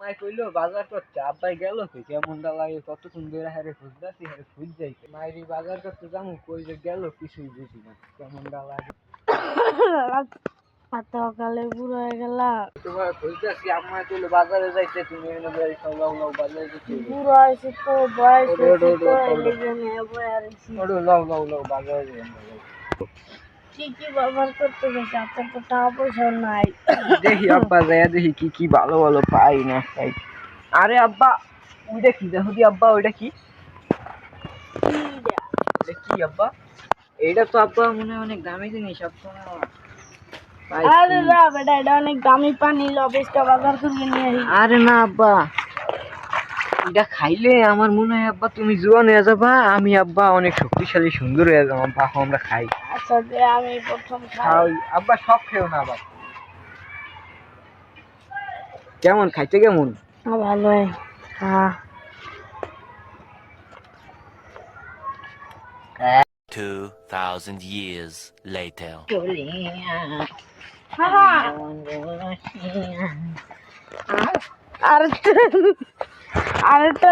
মাই কইলো বাজার করতে, আব্বাই গেল কি কেমনটা লাগে কতক্ষণ ধরে হারে খুঁজতাছি হারে খুঁজ যাইতে মাইরি বাজার করতে যাবো কই যে গেল কিছুই বুঝি না কেমনটা লাগে। সকালে বুড়ো হয়ে গেলাম। তোমার খুঁজতেছি আম্মা কইলো বাজারে যাইতে, তুমি এনে বেরি সব লাউ লাউ বাজারে যেতে বুড়ো হয়েছে তো বয়স হয়েছে তো এই জন্য বয়ারছি। ওড়ো লাউ লাউ লাউ বাজারে যাই। কি কি ব্যবহার করতে গেছে আপনার তো টাকা পয়সা নাই। দেখি আব্বা যাইয়া দেখি কি কি ভালো ভালো পাই না পাই। আরে আব্বা ওইটা কি দেখো দি আব্বা ওইটা কি? এটা কি আব্বা? এইটা তো আব্বা মনে হয় অনেক দামি জিনিস আব্বা। আরে না বেটা এটা অনেক দামি পানি লবেস্টা বাজার করে নিয়ে আসি। আরে না আব্বা এটা খাইলে আমার মনে হয় আব্বা তুমি জোয়ান হয়ে যাবা, আমি আব্বা অনেক শক্তিশালী সুন্দর হয়ে যাবো আব্বা, আমরা খাই। আচ্ছা যে আমি প্রথম খাই আব্বা, সব খেও না আবার। কেমন খাইতে কেমন? ভালো হয়। হ্যাঁ 2000 years later. আরেকটা